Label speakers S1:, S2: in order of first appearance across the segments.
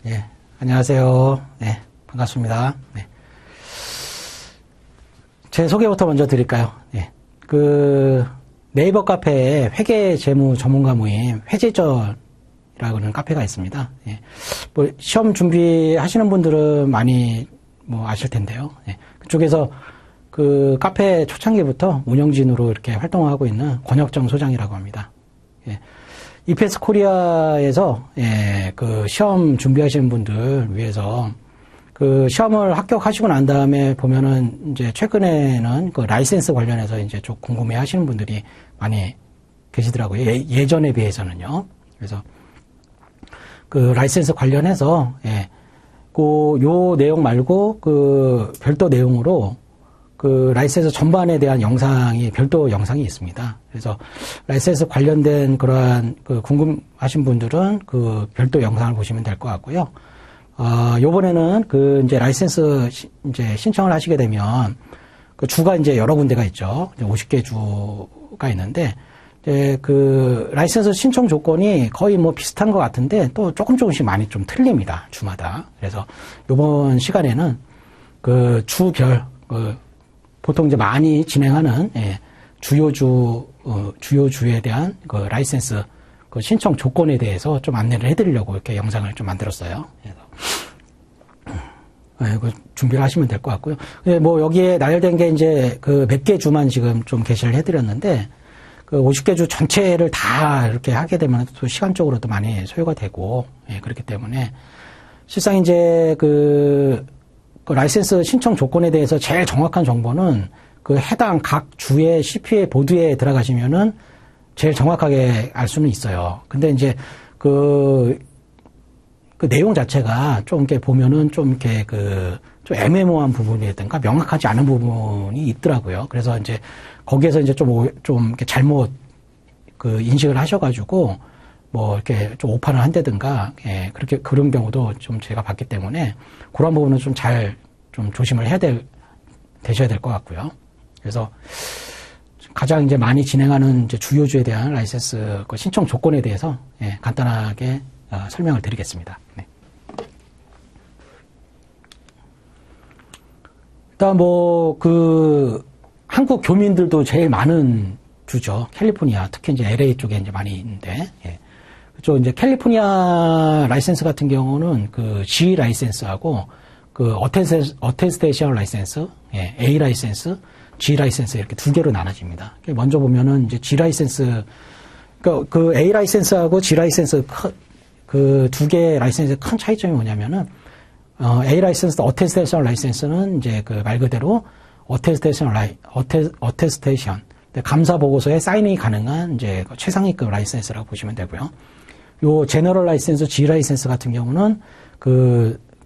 S1: 예, 안녕하세요. 네, 반갑습니다. 네. 제 소개부터 먼저 드릴까요? 네. 네이버 카페에 회계 재무 전문가 모임 회제절이라고 하는 카페가 있습니다. 예. 뭐 시험 준비하시는 분들은 많이 아실 텐데요. 예. 그쪽에서 카페 초창기부터 운영진으로 이렇게 활동하고 있는 권혁정 소장이라고 합니다. 예. EPS 코리아에서 시험 준비하시는 분들 위해서 시험을 합격하시고 난 다음에 보면은 이제 최근에는 라이센스 관련해서 이제 좀 궁금해 하시는 분들이 많이 계시더라고요. 예전에 비해서는요. 그래서 라이센스 관련해서 요 내용 말고 별도 내용으로 라이센스 전반에 대한 영상이 별도 영상이 있습니다. 그래서 라이센스 관련된 그러한 궁금하신 분들은 별도 영상을 보시면 될 것 같고요. 요번에는 이제 라이센스 이제 신청을 하시게 되면 주가 이제 여러 군데가 있죠. 50개 주가 있는데 이제 라이센스 신청 조건이 거의 비슷한 것 같은데 또 조금씩 많이 좀 틀립니다. 주마다. 그래서 요번 시간에는 주별 보통 이제 많이 진행하는 주요주에 대한 라이센스 신청 조건에 대해서 좀 안내를 해드리려고 이렇게 영상을 좀 만들었어요. 그래서 준비를 하시면 될 것 같고요. 여기에 나열된 게 이제 몇 개 주만 지금 좀 게시를 해드렸는데 50개 주 전체를 다 이렇게 하게 되면 또 시간적으로도 많이 소요가 되고 그렇기 때문에 실상 이제 라이센스 신청 조건에 대해서 제일 정확한 정보는 해당 각 주의 CPA 보드에 들어가시면은 제일 정확하게 알 수는 있어요. 근데 이제 그 내용 자체가 좀 이렇게 보면은 좀 이렇게 좀 애매모호한 부분이라든가 명확하지 않은 부분이 있더라고요. 그래서 이제 거기에서 이제 좀 이렇게 잘못 인식을 하셔가지고 이렇게 좀 오판을 한다든가, 그런 경우도 좀 제가 봤기 때문에 그런 부분은 좀 조심을 되셔야 될 것 같고요. 그래서 가장 이제 많이 진행하는 이제 주요주에 대한 라이센스 신청 조건에 대해서 간단하게 설명을 드리겠습니다. 네. 일단 한국 교민들도 제일 많은 주죠. 캘리포니아, 특히 이제 LA 쪽에 이제 많이 있는데, 그쪽 이제 캘리포니아 라이센스 같은 경우는 G 라이센스하고 어테스테이션 라이센스, A 라이센스, G 라이센스 이렇게 두 개로 나눠집니다. 먼저 보면은 이제 G 라이센스, A 라이센스하고 G 라이센스 두 개의 라이센스의 큰 차이점이 뭐냐면은 A 라이센스, 어테스테이션 라이센스는 이제 말 그대로 어테스테이션 감사 보고서에 사인이 가능한 이제 최상위급 라이센스라고 보시면 되고요. 요 제너럴 라이센스, G 라이센스 같은 경우는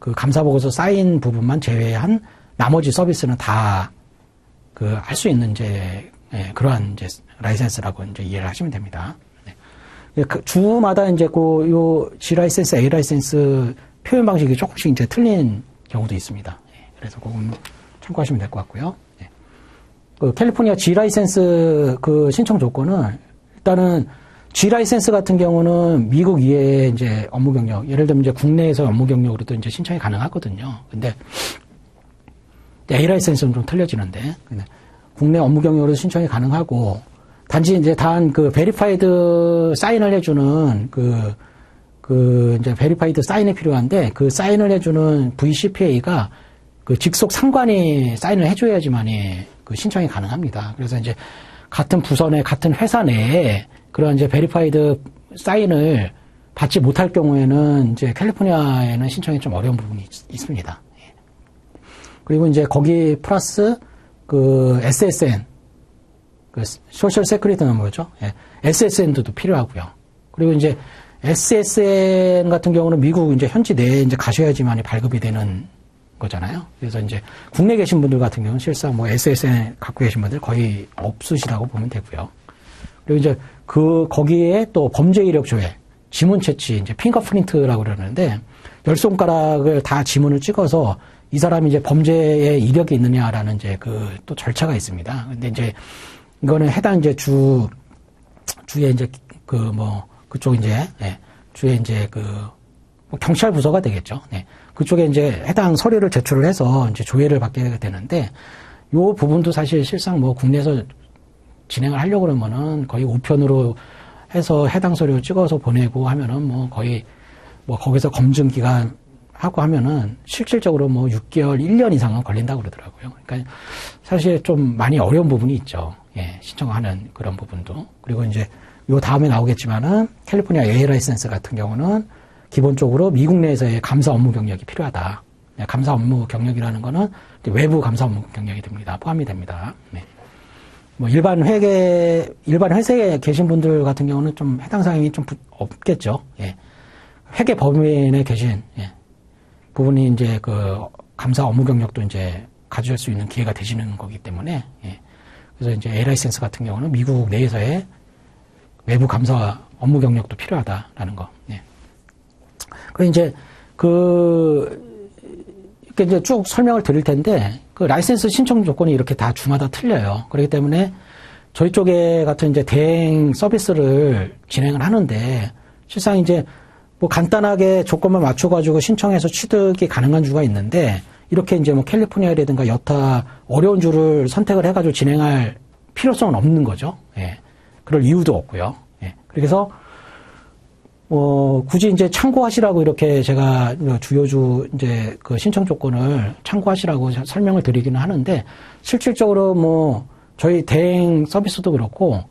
S1: 감사 보고서 사인 부분만 제외한 나머지 서비스는 다 할 수 있는 이제 그러한 이제 라이센스라고 이제 이해를 하시면 됩니다. 네. 주마다 이제 요 G 라이센스, A 라이센스 표현 방식이 조금씩 이제 틀린 경우도 있습니다. 그래서 그건 참고하시면 될 것 같고요. 네. 캘리포니아 G 라이센스 신청 조건은 일단은 G 라이센스 같은 경우는 미국 이외에 이제 업무 경력, 예를 들면 이제 국내에서 업무 경력으로도 이제 신청이 가능하거든요. 근데 A 라이센스는 좀 틀려지는데, 국내 업무 경력으로 신청이 가능하고, 단지 이제 베리파이드 사인을 해주는 이제 베리파이드 사인이 필요한데, 사인을 해주는 VCPA가 직속 상관이 사인을 해줘야지만이 신청이 가능합니다. 그래서 이제 같은 부서 내, 같은 회사 내에 그런 이제 베리파이드 사인을 받지 못할 경우에는 이제 캘리포니아에는 신청이 좀 어려운 부분이 있습니다. 그리고 이제 거기 플러스 SSN, 소셜 세큐리티 넘버죠. SSN도 필요하고요. 그리고 이제 SSN 같은 경우는 미국 이제 현지 내에 이제 가셔야지만이 발급이 되는 거잖아요. 그래서 이제 국내에 계신 분들 같은 경우는 실상 SSN 갖고 계신 분들 거의 없으시다고 보면 되고요. 그리고 이제 거기에 또 범죄 이력 조회, 지문 채취, 이제 핑거프린트라고 그러는데, 10손가락을 다 지문을 찍어서 이 사람이 이제 범죄에 이력이 있느냐라는 이제 또 절차가 있습니다. 근데 이제 이거는 해당 이제 주에 이제 그쪽 이제, 주에 이제 경찰 부서가 되겠죠. 네. 그쪽에 이제 해당 서류를 제출을 해서 이제 조회를 받게 되는데, 요 부분도 사실 실상 뭐 국내에서 진행을 하려고 그러면은 거의 우편으로 해서 해당 서류 찍어서 보내고 하면은 뭐 거의 뭐 거기서 검증 기간 하고 하면은 실질적으로 뭐 6개월, 1년 이상은 걸린다고 그러더라고요. 그러니까 사실 좀 많이 어려운 부분이 있죠. 예, 신청하는 그런 부분도. 그리고 이제 요 다음에 나오겠지만은 캘리포니아 A 라이센스 같은 경우는 기본적으로 미국 내에서의 감사 업무 경력이 필요하다. 네, 감사 업무 경력이라는 거는 외부 감사 업무 경력이 됩니다. 포함이 됩니다. 네. 뭐 일반 회사에 계신 분들 같은 경우는 좀 해당 사항이 좀 없겠죠. 예. 회계 법인에 계신 부분이 이제 그 감사 업무 경력도 이제 가질 수 있는 기회가 되시는 거기 때문에 그래서 이제 A 라이센스 같은 경우는 미국 내에서의 외부 감사 업무 경력도 필요하다라는 거. 그 이제 이렇게 이제 쭉 설명을 드릴 텐데 그 라이센스 신청 조건이 이렇게 다 주마다 틀려요. 그렇기 때문에 저희 쪽에 같은 이제 대행 서비스를 진행을 하는데 실상 이제 뭐 간단하게 조건만 맞춰가지고 신청해서 취득이 가능한 주가 있는데 이렇게 이제 뭐 캘리포니아라든가 여타 어려운 주를 선택을 해가지고 진행할 필요성은 없는 거죠. 예. 그럴 이유도 없고요. 예. 그래서 굳이 이제 참고하시라고 이렇게 제가 주요주 이제 그 신청 조건을 참고하시라고 설명을 드리기는 하는데 실질적으로 뭐 저희 대행 서비스도 그렇고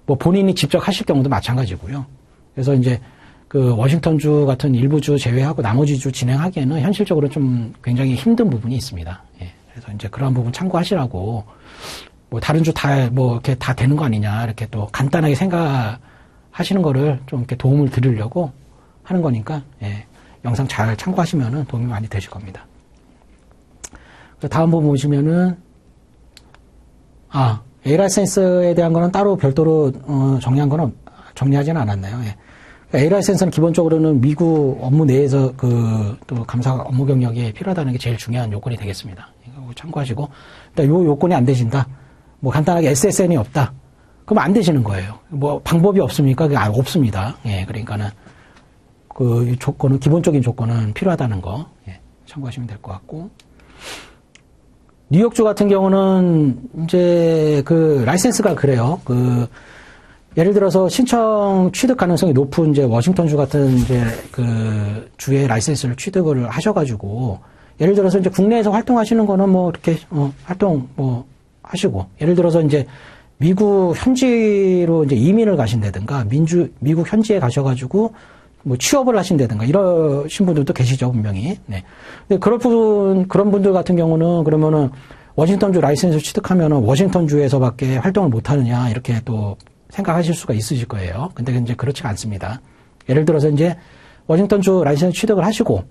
S1: 뭐 본인이 직접 하실 경우도 마찬가지고요. 그래서 이제 그 워싱턴주 같은 일부 주 제외하고 나머지 주 진행하기에는 현실적으로 좀 굉장히 힘든 부분이 있습니다. 예. 그래서 이제 그런 부분 참고하시라고 뭐 다른 주 다 뭐 이렇게 다 되는 거 아니냐 이렇게 또 간단하게 생각하시는 거를 좀 이렇게 도움을 드리려고 하는 거니까 예. 영상 잘 참고하시면은 도움이 많이 되실 겁니다. 다음 부분 보시면은 A 라이센스에 대한 거는 따로 별도로 정리하지는 않았나요? 예. A 라이센스는 기본적으로는 미국 업무 내에서 또 감사 업무 경력이 필요하다는 게 제일 중요한 요건이 되겠습니다. 이거 참고하시고, 일단 요 요건이 안 되신다. 뭐 간단하게 SSN이 없다. 그럼 안 되시는 거예요. 뭐 방법이 없습니까? 그게 없습니다. 예, 그러니까는 그 조건은 기본적인 조건은 필요하다는 거 참고하시면 될 것 같고. 뉴욕주 같은 경우는 이제 그 라이센스가 그래요. 예를 들어서 신청 취득 가능성이 높은 이제 워싱턴주 같은 이제 그 주의 라이센스를 취득을 하셔가지고 예를 들어서 이제 국내에서 활동하시는 거는 뭐 이렇게 활동 뭐 하시고 예를 들어서 이제 미국 현지로 이제 이민을 가신다든가 미국 현지에 가셔가지고 뭐 취업을 하신다든가 이러신 분들도 계시죠 분명히. 네. 근데 그런 분들 같은 경우는 그러면은 워싱턴주 라이센스 취득하면은 워싱턴주에서밖에 활동을 못 하느냐 이렇게 또 생각하실 수가 있으실 거예요. 근데 이제 그렇지가 않습니다. 예를 들어서 이제 워싱턴주 라이센스 취득을 하시고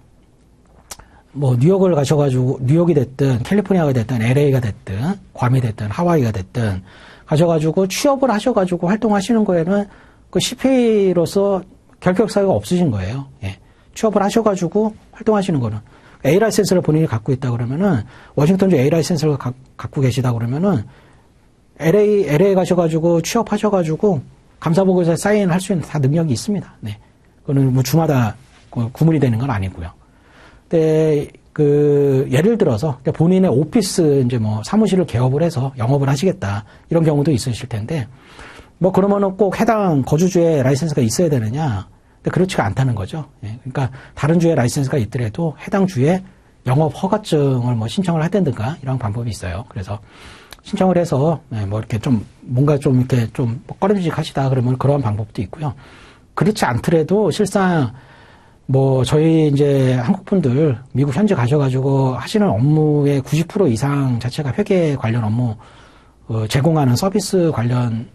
S1: 뭐 뉴욕을 가셔가지고 뉴욕이 됐든 캘리포니아가 됐든 LA가 됐든 괌이 됐든 하와이가 됐든 가셔가지고 취업을 하셔가지고 활동하시는 거에는 그 CPA로서 결격 사유가 없으신 거예요. 예. 취업을 하셔가지고 활동하시는 거는 A 라이센스를 본인이 갖고 있다 그러면은 워싱턴주 A 라이센스를 갖고 계시다 그러면은 LA 가셔가지고 취업하셔가지고 감사보고서에 사인할 수 있는 다 능력이 있습니다. 네. 그거는 뭐 주마다 구분이 되는 건 아니고요. 근데 예를 들어서 본인의 오피스 이제 뭐 사무실을 개업을 해서 영업을 하시겠다 이런 경우도 있으실 텐데 뭐 그러면은 꼭 해당 거주주의 라이센스가 있어야 되느냐? 근데 그렇지가 않다는 거죠. 예. 그러니까 다른 주의 라이센스가 있더라도 해당 주의 영업 허가증을 뭐 신청을 하든가 이런 방법이 있어요. 그래서 신청을 해서 뭐 이렇게 좀 뭔가 좀 이렇게 좀 꺼림직하시다 그러면 그런 방법도 있고요. 그렇지 않더라도 실상 뭐 저희 이제 한국 분들 미국 현지 가셔가지고 하시는 업무의 90% 이상 자체가 회계 관련 업무 제공하는 서비스 관련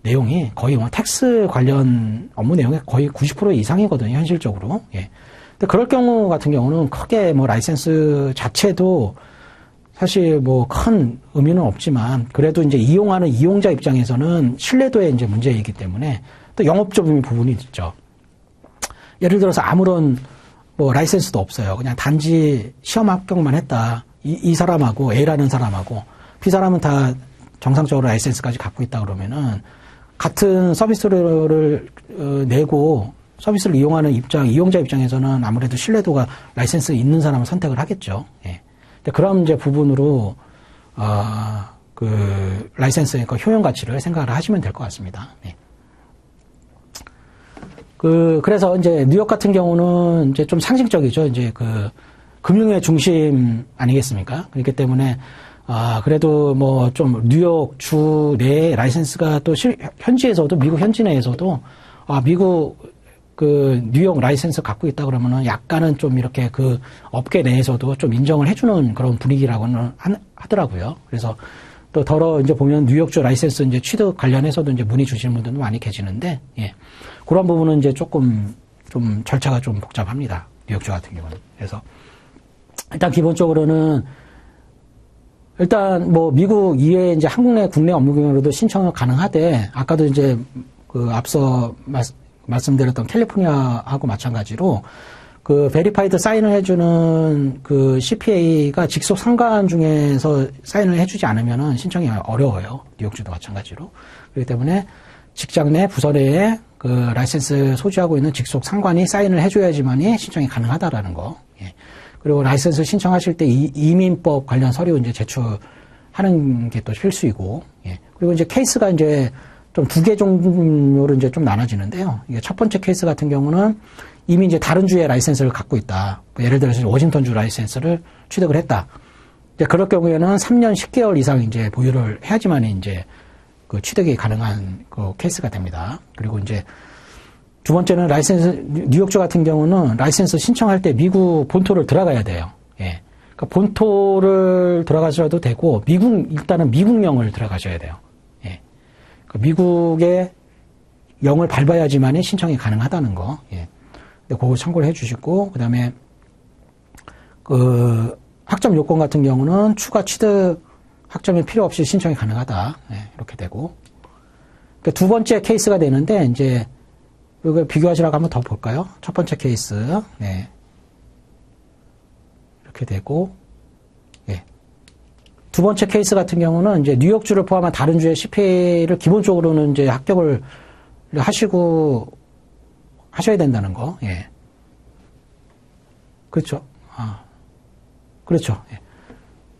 S1: 내용이 거의 뭐 텍스 관련 업무 내용의 거의 90% 이상이거든요 현실적으로. 예. 근데 그럴 경우 같은 경우는 크게 뭐 라이센스 자체도 사실 뭐 큰 의미는 없지만 그래도 이제 이용하는 이용자 입장에서는 신뢰도의 이제 문제이기 때문에 또 영업적인 부분이 있죠. 예를 들어서 아무런 뭐 라이센스도 없어요. 그냥 단지 시험 합격만 했다. 이 사람하고 A라는 사람하고 B 사람은 다 정상적으로 라이센스까지 갖고 있다 그러면은 같은 서비스를 내고 서비스를 이용하는 이용자 입장에서는 아무래도 신뢰도가 라이센스 있는 사람을 선택을 하겠죠. 예. 근데 그런 이제 부분으로, 그, 라이센스의 그 효용 가치를 생각을 하시면 될 것 같습니다. 예. 그래서 이제 뉴욕 같은 경우는 이제 좀 상징적이죠. 이제 그, 금융의 중심 아니겠습니까? 그렇기 때문에, 그래도 뭐 좀 뉴욕 주 내에 라이센스가 또 현지에서도, 미국 현지 내에서도, 미국 그 뉴욕 라이센스 갖고 있다 그러면은 약간은 좀 이렇게 그 업계 내에서도 좀 인정을 해주는 그런 분위기라고는 하더라고요. 그래서 또 더러 이제 보면 뉴욕주 라이센스 이제 취득 관련해서도 이제 문의 주시는 분들도 많이 계시는데, 예. 그런 부분은 이제 조금 좀 절차가 좀 복잡합니다. 뉴욕주 같은 경우는. 그래서 일단 기본적으로는 일단 뭐 미국 이외에 이제 한국 내 국내 업무 경로도 신청은 가능하되 아까도 이제 그 앞서 말씀드렸던 캘리포니아하고 마찬가지로 그 베리파이드 사인을 해주는 그 CPA가 직속 상관 중에서 사인을 해주지 않으면은 신청이 어려워요. 뉴욕주도 마찬가지로. 그렇기 때문에 직장 내 부서 내에 그 라이센스 소지하고 있는 직속 상관이 사인을 해줘야지만이 신청이 가능하다라는 거. 예. 그리고 라이센스 신청하실 때 이민법 관련 서류 이제 제출하는 게 또 필수이고, 예. 그리고 이제 케이스가 이제 좀 두 개 종류로 이제 좀 나눠지는데요. 이게 첫 번째 케이스 같은 경우는 이미 이제 다른 주의 라이센스를 갖고 있다. 예를 들어서 워싱턴주 라이센스를 취득을 했다. 이제 그럴 경우에는 3년 10개월 이상 이제 보유를 해야지만 이제 그 취득이 가능한 그 케이스가 됩니다. 그리고 이제 두 번째는 라이센스, 뉴욕주 같은 경우는 라이센스 신청할 때 미국 본토를 들어가야 돼요. 예. 그러니까 본토를 들어가셔도 되고, 일단은 미국령을 들어가셔야 돼요. 예. 그러니까 미국의 영을 밟아야지만이 신청이 가능하다는 거. 예. 근데 그거 참고를 해 주시고, 그 다음에, 그, 학점 요건 같은 경우는 추가 취득 학점이 필요 없이 신청이 가능하다. 예. 이렇게 되고. 그러니까 두 번째 케이스가 되는데, 이제, 이거 비교하시라고 한번 더 볼까요? 첫 번째 케이스. 네. 이렇게 되고, 예. 두 번째 케이스 같은 경우는 이제 뉴욕주를 포함한 다른 주의 CPA를 기본적으로는 이제 합격을 하셔야 된다는 거. 예. 그렇죠. 그렇죠. 예.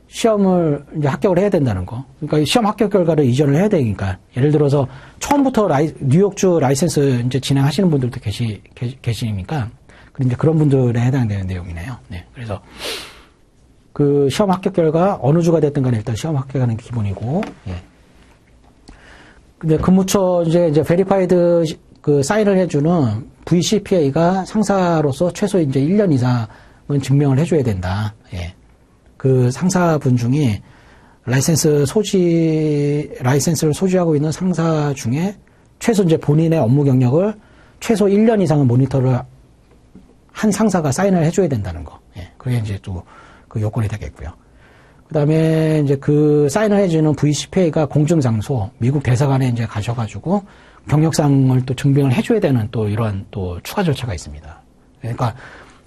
S1: 시험을 이제 합격을 해야 된다는 거. 그러니까 시험 합격 결과를 이전을 해야 되니까. 예를 들어서 처음부터 뉴욕주 라이센스 이제 진행하시는 분들도 계시니까. 이제 그런 분들에 해당되는 내용이네요. 네. 그래서 그 시험 합격 결과 어느 주가 됐든 간에 일단 시험 합격하는 게 기본이고, 예. 근데 근무처 이제 베리파이드 그 사인을 해주는 VCPA가 상사로서 최소 이제 1년 이상은 증명을 해줘야 된다. 예. 그 상사분 중에 라이센스를 소지하고 있는 상사 중에 최소 이제 본인의 업무 경력을 최소 1년 이상은 모니터를 한 상사가 사인을 해줘야 된다는 거. 예. 그게 이제 또 그 요건이 되겠고요. 그 다음에 이제 그 사인을 해주는 VCPA가 공중장소, 미국 대사관에 이제 가셔가지고 경력상을 또 증명을 해줘야 되는 또 이런 또 추가 절차가 있습니다. 그러니까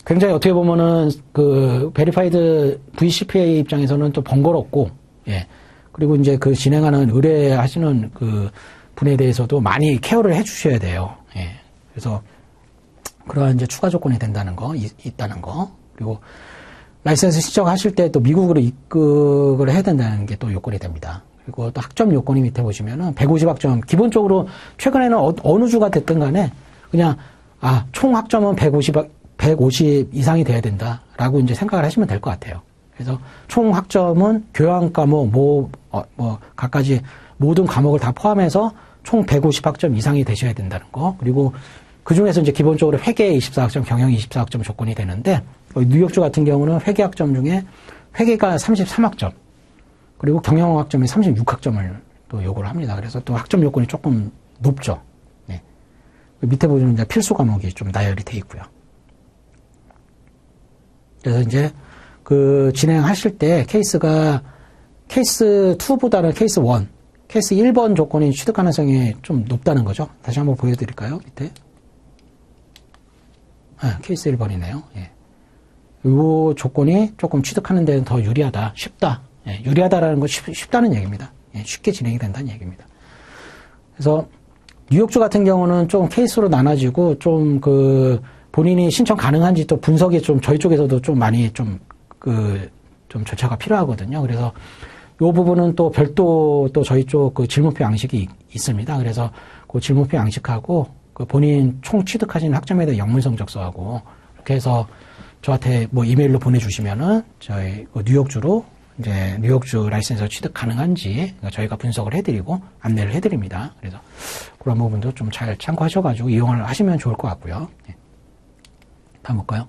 S1: 굉장히 어떻게 보면은 그 베리파이드 VCPA 입장에서는 또 번거롭고, 예. 그리고 이제 그 진행하는 의뢰하시는 그 분에 대해서도 많이 케어를 해 주셔야 돼요. 예. 그래서 그러한 이제 추가 조건이 된다는 거, 있다는 거. 그리고 라이센스 신청하실 때 또 미국으로 입국을 해야 된다는 게 또 요건이 됩니다. 그리고 또 학점 요건이 밑에 보시면은 150학점. 기본적으로 최근에는 어느 주가 됐든 간에 그냥, 총 학점은 150 이상이 돼야 된다라고 이제 생각을 하시면 될 것 같아요. 그래서 총 학점은 교양 과목, 각가지 모든 과목을 다 포함해서 총 150학점 이상이 되셔야 된다는 거. 그리고 그 중에서 이제 기본적으로 회계 24학점, 경영 24학점 조건이 되는데, 뉴욕주 같은 경우는 회계 학점 중에 회계가 33학점, 그리고 경영 학점이 36학점을 또 요구를 합니다. 그래서 또 학점 요건이 조금 높죠. 네. 밑에 보시면 이제 필수 과목이 좀 나열이 돼 있고요. 그래서 이제 그 진행하실 때 케이스 2보다는 케이스 1, 케이스 1번 조건이 취득 가능성이 좀 높다는 거죠. 다시 한번 보여드릴까요? 밑에. 케이스 1번이네요. 예. 이 조건이 조금 취득하는 데는 더 유리하다, 쉽다. 예, 유리하다라는 건 쉽다는 얘기입니다. 예, 쉽게 진행이 된다는 얘기입니다. 그래서 뉴욕주 같은 경우는 좀 케이스로 나눠지고 좀 그 본인이 신청 가능한지 또 분석이 좀 저희 쪽에서도 좀 많이 좀 절차가 필요하거든요. 그래서 요 부분은 또 별도 또 저희 쪽 그 질문표 양식이 있습니다. 그래서 그 질문표 양식하고 그 본인 총 취득하신 학점에 대한 영문 성적서하고 이렇게 해서 저한테 뭐 이메일로 보내주시면은 저희 그 뉴욕주로 이제 뉴욕주 라이센스 취득 가능한지 저희가 분석을 해드리고 안내를 해드립니다. 그래서 그런 부분도 좀 잘 참고하셔가지고 이용을 하시면 좋을 것 같고요. 네. 다음 볼까요?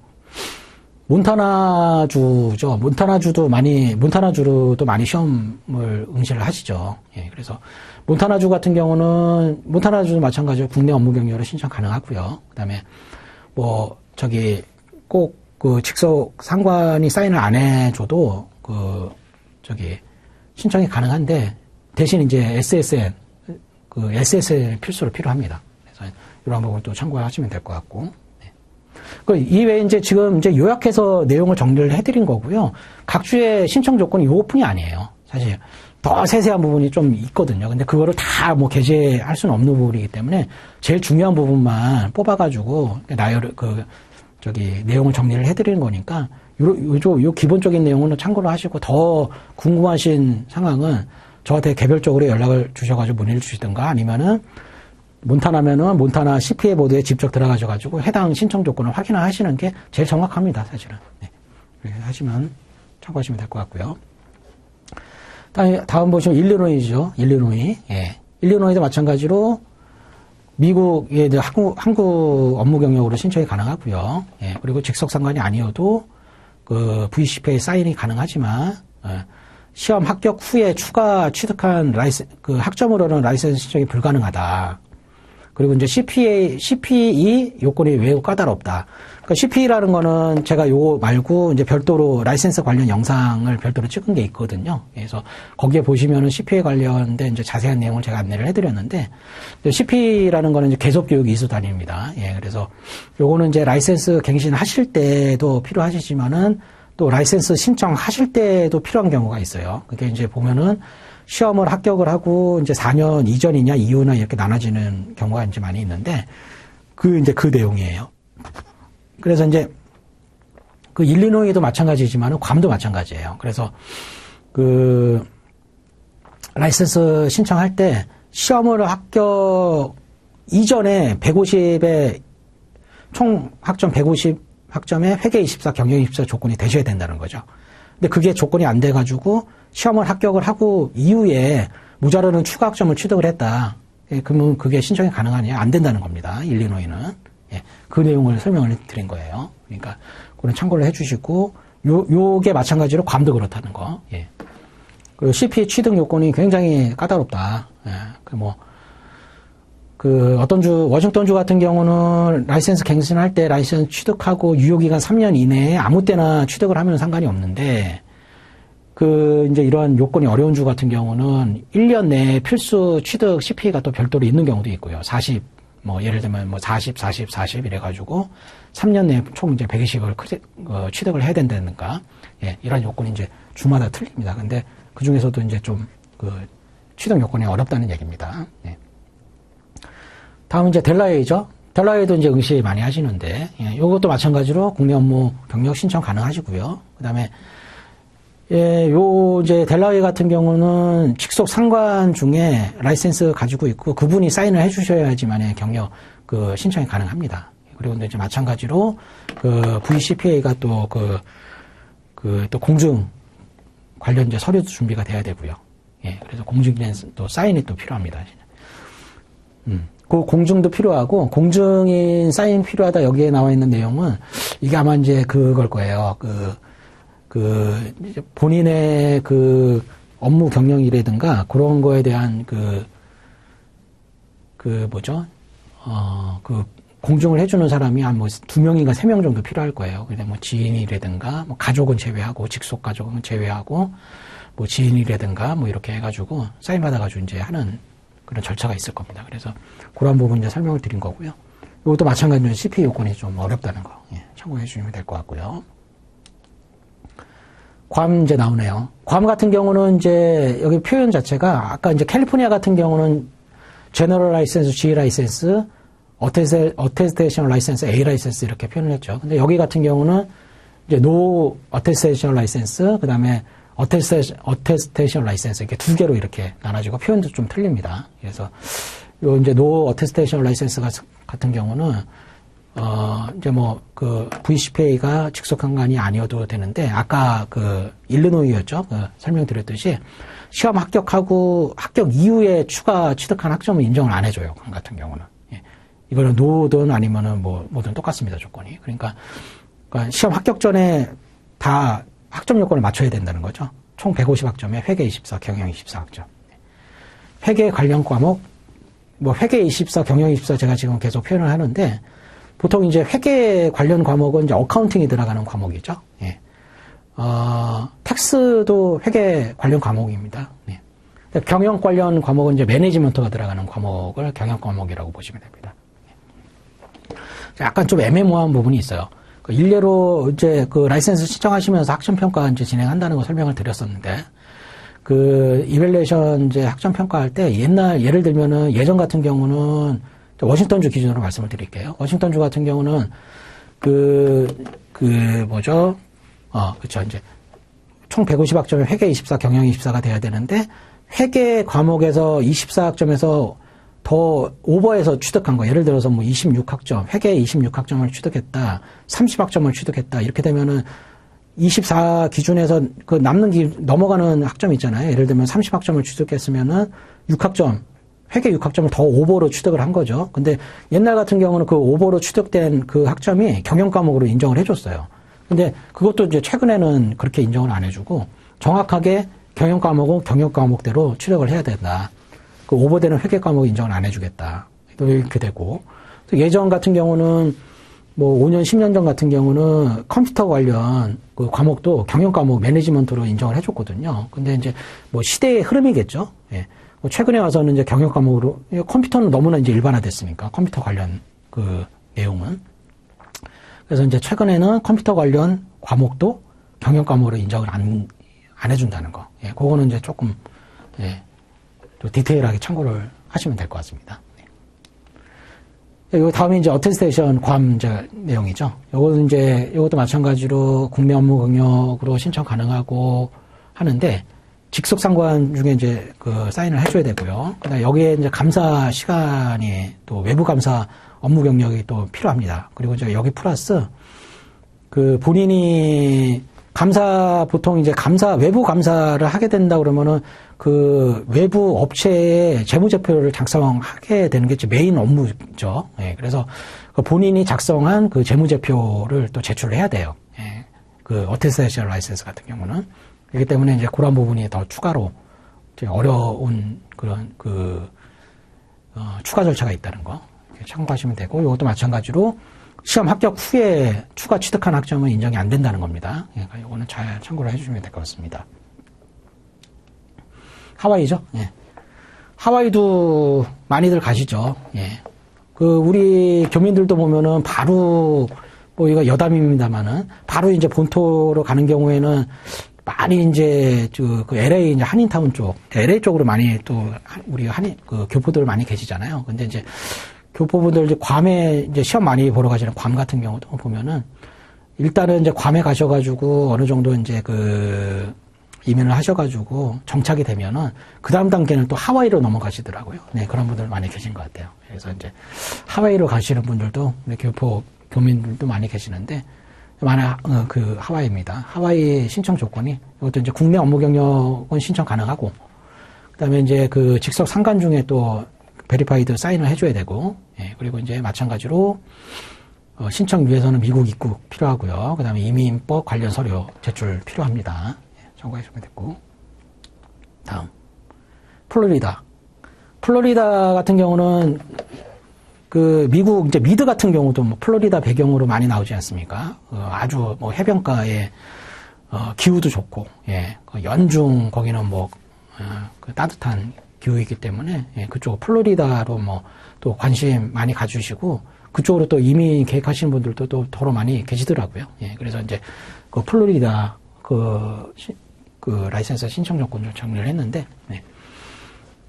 S1: 몬타나주죠. 몬타나주도 많이 시험을 응시를 하시죠. 예, 그래서 몬타나주 같은 경우는 몬타나주도 마찬가지로 국내 업무 경력으로 신청 가능하고요. 그다음에 뭐 저기 꼭 그 직속 상관이 사인을 안 해줘도 그 저기 신청이 가능한데 대신 이제 SSN 필수로 필요합니다. 그래서 이런 부분 또 참고하시면 될 것 같고. 네. 그 이외에 이제 지금 이제 요약해서 내용을 정리를 해드린 거고요. 각 주의 신청 조건이 요것뿐이 아니에요. 사실 더 세세한 부분이 좀 있거든요. 근데 그거를 다 뭐 게재할 수는 없는 부분이기 때문에 제일 중요한 부분만 뽑아가지고 내용을 정리를 해드리는 거니까 요 기본적인 내용은 참고를 하시고 더 궁금하신 상황은 저한테 개별적으로 연락을 주셔가지고 문의를 주시든가 아니면은 몬타나면은 몬타나 CPA 보드에 직접 들어가셔가지고 해당 신청 조건을 확인하시는 게 제일 정확합니다, 사실은. 네. 그렇게 하시면 참고하시면 될 것 같고요. 다음 보시면 일리노이죠. 일리노이. 예. 일리노이도 마찬가지로 미국의 한국 업무 경력으로 신청이 가능하고요. 예. 그리고 직속 상관이 아니어도 그 VCPA 사인이 가능하지만 시험 합격 후에 추가 취득한 그 학점으로는 라이센스 신청이 불가능하다. 그리고 이제 CPE 요건이 매우 까다롭다. 그러니까 CPE라는 거는 제가 요거 말고 이제 별도로 라이센스 관련 영상을 별도로 찍은 게 있거든요. 그래서 거기에 보시면은 CPE 관련된 이제 자세한 내용을 제가 안내를 해드렸는데, CPE라는 거는 이제 계속 교육 이수 단위입니다. 예, 그래서 요거는 이제 라이센스 갱신하실 때도 필요하시지만은 또 라이센스 신청하실 때도 필요한 경우가 있어요. 그게 이제 보면은 시험을 합격을 하고 이제 4년 이전이냐 이후나 이렇게 나눠지는 경우가 이제 많이 있는데 그 내용이에요. 그래서 이제 그 일리노이도 마찬가지지만 괌도 마찬가지예요. 그래서 그 라이센스 신청할 때 시험을 합격 이전에 150에 총 학점 150 학점에 회계 24 경영 24 조건이 되셔야 된다는 거죠. 근데 그게 조건이 안 돼가지고 시험을 합격을 하고 이후에 모자라는 추가 학점을 취득을 했다. 예, 그러면 그게 신청이 가능하냐? 안 된다는 겁니다. 일리노이는. 예, 그 내용을 설명을 드린 거예요. 그러니까 그건 참고를 해주시고 요게 마찬가지로 괌도 그렇다는 거. 예. 그리고 CP 취득 요건이 굉장히 까다롭다. 예, 어떤 주, 워싱턴주 같은 경우는 라이센스 갱신할 때 라이센스 취득하고 유효기간 3년 이내에 아무 때나 취득을 하면 상관이 없는데, 이제 이런 요건이 어려운 주 같은 경우는 1년 내에 필수 취득 CP가 또 별도로 있는 경우도 있고요. 40, 예를 들면 40 이래가지고 3년 내에 총 이제 120을 취득을 해야 된다든가, 예, 이런 요건이 이제 주마다 틀립니다. 근데 그 중에서도 이제 좀 취득 요건이 어렵다는 얘기입니다. 예. 다음 이제 델라웨이죠. 델라웨이도 이제 응시 많이 하시는데, 예, 요것도 마찬가지로 국내 업무 경력 신청 가능하시고요. 그 다음에, 예, 이제 델라웨이 같은 경우는 직속 상관 중에 라이센스 가지고 있고 그분이 사인을 해주셔야지만 경력 신청이 가능합니다. 그리고 이제 마찬가지로 VCPA가 또 또 공증 관련 이제 서류도 준비가 돼야 되고요. 예, 그래서 공증인 또 사인이 또 필요합니다. 그 공증도 필요하고 공증인 사인 필요하다 여기에 나와 있는 내용은 이게 아마 이제 그걸 거예요. 이제 본인의 업무 경력이라든가 그런 거에 대한 공증을 해주는 사람이 한 2명인가 3명 정도 필요할 거예요. 근데 지인이라든가 가족은 제외하고 직속 가족은 제외하고 지인이라든가 이렇게 해가지고 사인 받아가지고 이제 하는 그런 절차가 있을 겁니다. 그래서 그런 부분 이제 설명을 드린 거고요. 이것도 마찬가지로 CPA 요건이 좀 어렵다는 거, 예, 참고해 주시면 될 것 같고요. 괌 이제 나오네요. 괌 같은 경우는 이제 여기 표현 자체가 아까 이제 캘리포니아 같은 경우는 제너럴 라이센스, G 라이센스, 어테스테이션 라이센스, A 라이센스 이렇게 표현을 했죠. 근데 여기 같은 경우는 이제 노 어테스테이션 라이센스, 그 다음에 어테스테이션 라이센스 이렇게 두 개로 이렇게 나눠지고 표현도 좀 틀립니다. 그래서 요 이제 노 어테스테이션 라이센스 같은 경우는 이제 뭐 그 VCPA가 직속 상관이 아니어도 되는데 아까 그 일리노이였죠. 설명드렸듯이 시험 합격 이후에 추가 취득한 학점을 인정을 안 해줘요. 그 같은 경우는. 예. 이거는 노든 아니면은 뭐든 똑같습니다. 조건이. 그러니까 시험 합격 전에 다 학점 요건을 맞춰야 된다는 거죠. 총 150학점에 회계 24, 경영 24학점. 회계 관련 과목, 뭐 회계 24, 경영 24 제가 지금 계속 표현을 하는데 보통 이제 회계 관련 과목은 이제 어카운팅이 들어가는 과목이죠. 예. 텍스도 회계 관련 과목입니다. 예. 경영 관련 과목은 이제 매니지먼트가 들어가는 과목을 경영 과목이라고 보시면 됩니다. 예. 약간 좀 애매모호한 부분이 있어요. 일례로 이제 그 라이센스 신청하시면서 학점평가 이제 진행한다는 거 설명을 드렸었는데, 그 이밸류에이션 이제 학점평가할 때 예를 들면은 예전 같은 경우는 워싱턴주 기준으로 말씀을 드릴게요. 워싱턴주 같은 경우는 그쵸. 이제 총 150학점에 회계 24, 경영 24가 돼야 되는데, 회계 과목에서 24학점에서 더 오버해서 취득한 거. 예를 들어서 뭐 26학점, 회계 26학점을 취득했다, 30학점을 취득했다. 이렇게 되면은 24 기준에서 그 넘어가는 학점 있잖아요. 예를 들면 30학점을 취득했으면은 6학점, 회계 6학점을 더 오버로 취득을 한 거죠. 근데 옛날 같은 경우는 그 오버로 취득된 그 학점이 경영 과목으로 인정을 해줬어요. 근데 그것도 이제 최근에는 그렇게 인정을 안 해주고 정확하게 경영 과목은 경영 과목대로 취득을 해야 된다. 그 오버되는 회계 과목 인정을 안 해주겠다. 이렇게 되고 예전 같은 경우는 뭐 5년, 10년 전 같은 경우는 컴퓨터 관련 그 과목도 경영 과목 매니지먼트로 인정을 해줬거든요. 근데 이제 뭐 시대의 흐름이겠죠. 예. 최근에 와서는 이제 경영 과목으로 컴퓨터는 너무나 이제 일반화됐으니까 컴퓨터 관련 그 내용은 그래서 이제 최근에는 컴퓨터 관련 과목도 경영 과목으로 인정을 안 해준다는 거. 예. 그거는 이제 조금 예. 또 디테일하게 참고를 하시면 될 것 같습니다. 요 다음에 이제 어테스테이션 괌 이제 내용이죠. 요것도 마찬가지로 국내 업무 경력으로 신청 가능하고 하는데 직속 상관 중에 이제 그 사인을 해줘야 되고요. 그다음에 여기에 이제 감사 시간이 또 외부 감사 업무 경력이 또 필요합니다. 그리고 이제 여기 플러스 그 본인이 보통 이제 외부 감사를 하게 된다 그러면은 그 외부 업체의 재무제표를 작성하게 되는 게 메인 업무죠. 예, 그래서 그 본인이 작성한 그 재무제표를 또 제출을 해야 돼요. 예, 그 어테스테이션 라이센스 같은 경우는. 그렇기 때문에 이제 그런 부분이 더 추가로 이제 어려운 그런 추가 절차가 있다는 거 참고하시면 되고, 이것도 마찬가지로 시험 합격 후에 추가 취득한 학점은 인정이 안 된다는 겁니다. 그러니까 이거는 잘 참고를 해주시면 될 것 같습니다. 하와이죠. 예. 하와이도 많이들 가시죠. 예. 우리 교민들도 보면은 바로, 뭐 이거 여담입니다만은, 바로 이제 본토로 가는 경우에는 많이 이제 그 LA 이제 한인타운 쪽, LA 쪽으로 많이 또 우리 교포들 많이 계시잖아요. 근데 이제 교포분들 이제 괌에 이제 시험 많이 보러 가시는 괌 같은 경우도 보면은 일단은 이제 괌에 가셔가지고 어느 정도 이제 이민을 하셔가지고 정착이 되면은 그 다음 단계는 또 하와이로 넘어가시더라고요. 네, 그런 분들 많이 계신 것 같아요. 그래서 이제 하와이로 가시는 분들도 교민들도 많이 계시는데 하와이입니다. 하와이 신청 조건이 이것도 이제 국내 업무 경력은 신청 가능하고 그다음에 이제 그 직속 상관 중에 또 베리파이드 사인을 해줘야 되고, 예, 그리고 이제 마찬가지로 신청 위해서는 미국 입국 필요하고요. 그다음에 이민법 관련 서류 제출 필요합니다. 예, 참고하시면 됐고, 다음 플로리다 같은 경우는 미국 이제 미드 같은 경우도 뭐 플로리다 배경으로 많이 나오지 않습니까? 아주 뭐 해변가에 기후도 좋고, 예, 연중 거기는 뭐 따뜻한 기후이기 때문에 예, 그쪽 플로리다로 뭐 또 관심 많이 가주시고 그쪽으로 또 이민 계획하시는 분들도 또 더러 많이 계시더라고요. 예, 그래서 이제 플로리다 라이센스 신청 조건을 정리를 했는데, 네.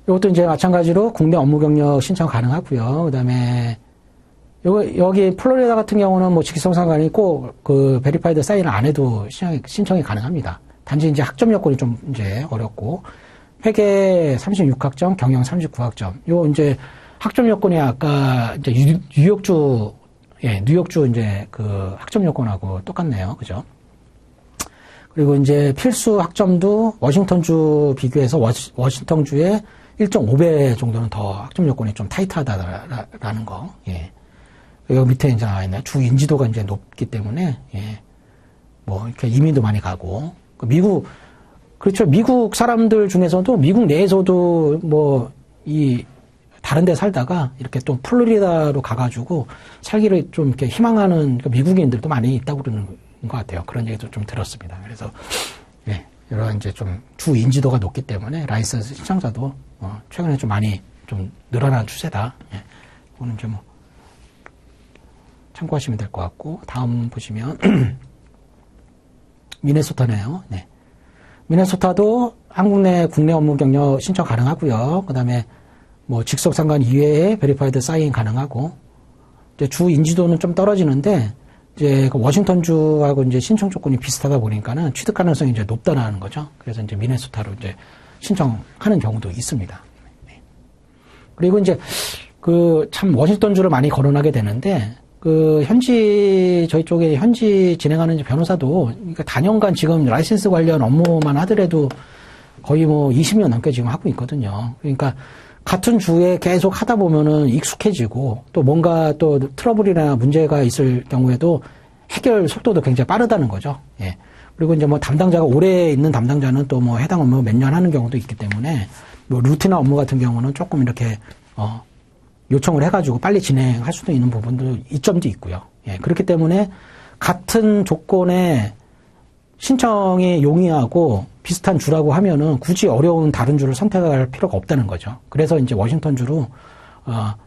S1: 이것도 이제 마찬가지로 국내 업무 경력 신청 가능하고요. 그 다음에 여기 플로리다 같은 경우는 뭐 직성 상관이 꼭 그 베리파이드 사인을 안 해도 신청이 가능합니다. 단지 이제 학점 여건이 좀 이제 어렵고, 회계 36학점, 경영 39학점. 요 이제 학점 여건이 아까 이제 뉴욕주 이제 그 학점 여건하고 똑같네요. 그죠? 그리고 이제 필수 학점도 워싱턴주 비교해서 워싱턴주의 1.5배 정도는 더 학점 여건이 좀 타이트하다라는 거. 예. 여기 밑에 이제 나와 있네. 주 인지도가 이제 높기 때문에, 예. 뭐, 이렇게 이민도 많이 가고. 그렇죠. 미국 사람들 중에서도, 미국 내에서도 뭐, 다른 데 살다가 이렇게 또 플로리다로 가가지고 살기를 좀 이렇게 희망하는 미국인들도 많이 있다고 그러는 것 같아요. 그런 얘기도 좀 들었습니다. 그래서, 예. 이런 이제 좀 주 인지도가 높기 때문에 라이선스 신청자도, 최근에 좀 많이 좀 늘어난 추세다. 예. 그거는 이제 뭐, 참고하시면 될 것 같고, 다음 보시면 미네소타네요. 네. 미네소타도 한국 내 국내 업무 경력 신청 가능하고요. 그다음에 뭐 직속 상관 이외에 베리파이드 사인 가능하고, 이제 주 인지도는 좀 떨어지는데 이제 그 워싱턴주하고 이제 신청 조건이 비슷하다 보니까는 취득 가능성이 이제 높다라는 거죠. 그래서 이제 미네소타로 이제 신청하는 경우도 있습니다. 네. 그리고 이제 그 참 워싱턴주를 많이 거론하게 되는데, 저희 쪽에 현지 진행하는 변호사도, 그러니까 단연간 지금 라이센스 관련 업무만 하더라도 거의 뭐 20년 넘게 지금 하고 있거든요. 그러니까 같은 주에 계속 하다 보면은 익숙해지고, 또 뭔가 또 트러블이나 문제가 있을 경우에도 해결 속도도 굉장히 빠르다는 거죠. 예. 그리고 이제 뭐 담당자가 오래 있는 담당자는 또 뭐 해당 업무 몇 년 하는 경우도 있기 때문에, 뭐 루틴 업무 같은 경우는 조금 이렇게, 요청을 해가지고 빨리 진행할 수도 있는 부분도 이점도 있고요. 예, 그렇기 때문에 같은 조건의 신청이 용이하고 비슷한 주라고 하면은 굳이 어려운 다른 주를 선택할 필요가 없다는 거죠. 그래서 이제 워싱턴 주로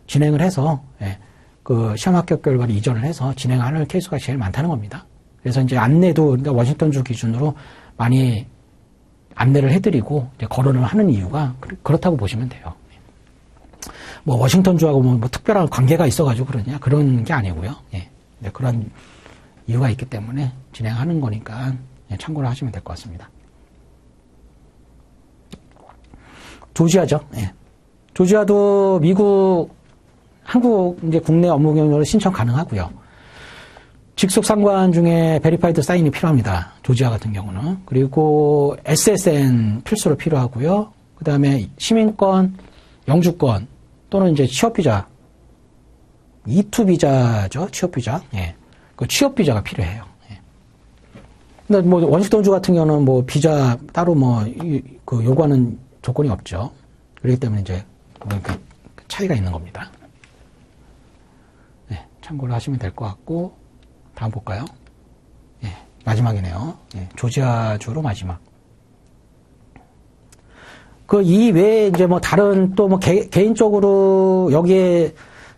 S1: 진행을 해서, 예, 그 시험 합격 결과를 이전을 해서 진행하는 케이스가 제일 많다는 겁니다. 그래서 이제 안내도 그러니까 워싱턴 주 기준으로 많이 안내를 해드리고 이제 거론을 하는 이유가 그렇다고 보시면 돼요. 뭐 워싱턴주하고 뭐 특별한 관계가 있어가지고 그러냐, 그런 게 아니고요. 예. 네, 그런 이유가 있기 때문에 진행하는 거니까, 예, 참고를 하시면 될 것 같습니다. 조지아죠. 예. 조지아도 한국 이제 국내 업무 경력으로 신청 가능하고요. 직속 상관 중에 베리파이드 사인이 필요합니다. 조지아 같은 경우는. 그리고 SSN 필수로 필요하고요. 그 다음에 시민권, 영주권, 또는 이제 취업비자, E2 비자죠. 취업비자. 예. 그 취업비자가 필요해요. 예. 근데 뭐 워싱턴주 같은 경우는 뭐 비자 따로 그 요구하는 조건이 없죠. 그렇기 때문에 이제 그 차이가 있는 겁니다. 예. 참고를 하시면 될 것 같고, 다음 볼까요? 예. 마지막이네요. 예. 조지아주로 마지막. 그 이외에 이제 뭐 다른 또 뭐 개인적으로 여기에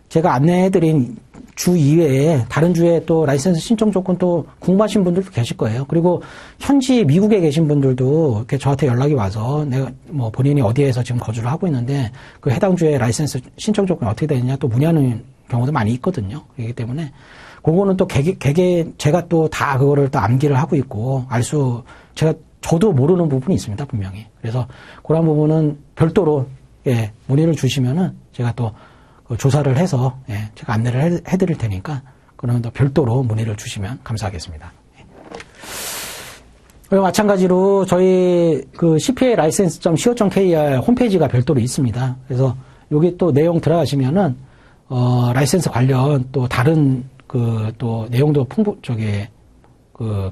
S1: 제가 안내해드린 주 이외에 다른 주에 또 라이센스 신청 조건 또 궁금하신 분들도 계실 거예요. 그리고 현지 미국에 계신 분들도 이렇게 저한테 연락이 와서 내가 뭐 본인이 어디에서 지금 거주를 하고 있는데 그 해당 주에 라이센스 신청 조건이 어떻게 되느냐 또 문의하는 경우도 많이 있거든요. 그렇기 때문에 그거는 또 제가 또 다 그거를 또 암기를 하고 있고 저도 모르는 부분이 있습니다, 분명히. 그래서 그런 부분은 별도로, 예, 문의를 주시면은 제가 또 조사를 해서, 예, 제가 안내를 해드릴 테니까, 그러면 또 별도로 문의를 주시면 감사하겠습니다. 예. 그리고 마찬가지로 저희 그 CPA license.co.kr 홈페이지가 별도로 있습니다. 그래서 여기 또 내용 들어가시면은, 라이센스 관련 또 다른 또 내용도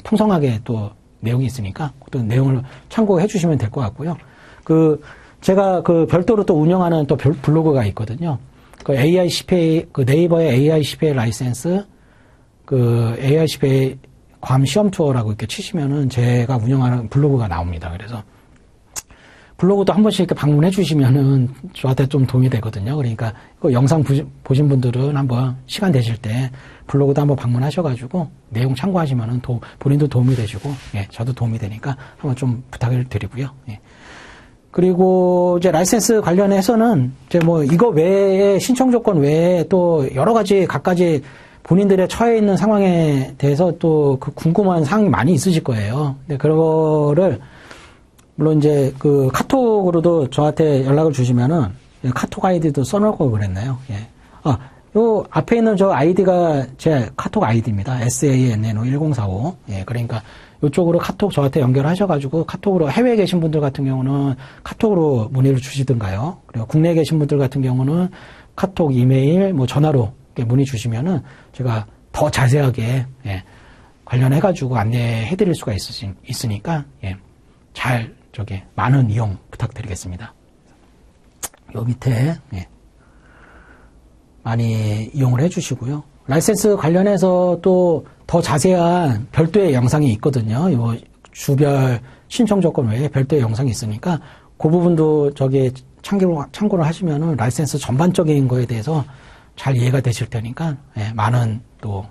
S1: 풍성하게 또 내용이 있으니까 어떤 내용을 참고해 주시면 될 것 같고요. 제가 별도로 또 운영하는 또 블로그가 있거든요. AI CPA, 네이버의 AI CPA 라이센스, AI CPA 괌 시험 투어라고 이렇게 치시면은 제가 운영하는 블로그가 나옵니다. 그래서 블로그도 한 번씩 이렇게 방문해 주시면은 저한테 좀 도움이 되거든요. 그러니까 영상 보신 분들은 한번 시간 되실 때 블로그도 한번 방문하셔가지고 내용 참고하시면은 본인도 도움이 되시고, 예, 저도 도움이 되니까 한번 좀 부탁을 드리고요. 예. 그리고 이제 라이센스 관련해서는 이제 뭐 이거 외에 신청 조건 외에 또 여러 가지 각가지 본인들의 처해 있는 상황에 대해서 또 그 궁금한 사항이 많이 있으실 거예요. 근데 그거를 물론 이제 그 카톡으로도 저한테 연락을 주시면은 카톡 아이디도 써놓을 걸 그랬나요? 예. 요 앞에 있는 저 아이디가 제 카톡 아이디입니다. SANNO1045. 예, 그러니까 이쪽으로 카톡 저한테 연결하셔가지고 카톡으로 해외에 계신 분들 같은 경우는 카톡으로 문의를 주시든가요. 그리고 국내에 계신 분들 같은 경우는 카톡, 이메일, 뭐 전화로 문의 주시면은 제가 더 자세하게 예, 관련해가지고 안내해드릴 수가 있으니까 예, 잘 많은 이용 부탁드리겠습니다. 요 밑에 예, 많이 이용을 해주시고요. 라이센스 관련해서 또 더 자세한 별도의 영상이 있거든요. 요 주별 신청 조건 외에 별도의 영상이 있으니까 그 부분도 참고를 하시면은 라이센스 전반적인 거에 대해서 잘 이해가 되실 테니까 예, 많은 또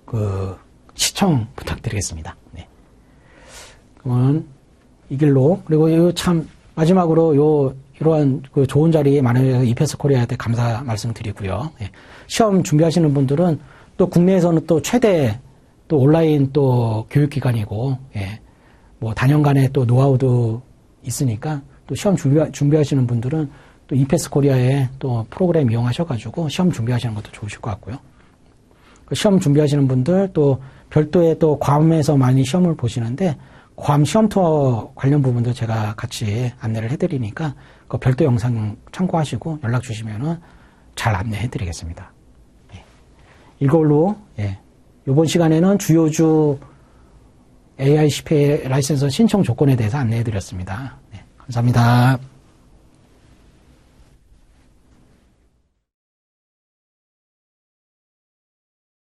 S1: 그 시청 부탁드리겠습니다. 네. 그러면 이 길로 그리고 참 마지막으로 이러한 그 좋은 자리에 많은 이페스 코리아한테 감사 말씀드리고요. 예. 시험 준비하시는 분들은 또 국내에서는 또 최대 또 온라인 또 교육기관이고, 예. 뭐 단연간의 또 노하우도 있으니까 또 시험 준비하시는 분들은 또 이페스 코리아의 또 프로그램 이용하셔가지고 시험 준비하시는 것도 좋으실 것 같고요. 시험 준비하시는 분들 또 별도의 또 괌에서 많이 시험을 보시는데 괌 시험 투어 관련 부분도 제가 같이 안내를 해드리니까 그 별도 영상 참고하시고 연락 주시면은 잘 안내해드리겠습니다. 예. 이걸로 예. 이번 시간에는 주요주 AI CPA 라이센스 신청 조건에 대해서 안내해드렸습니다. 네. 감사합니다.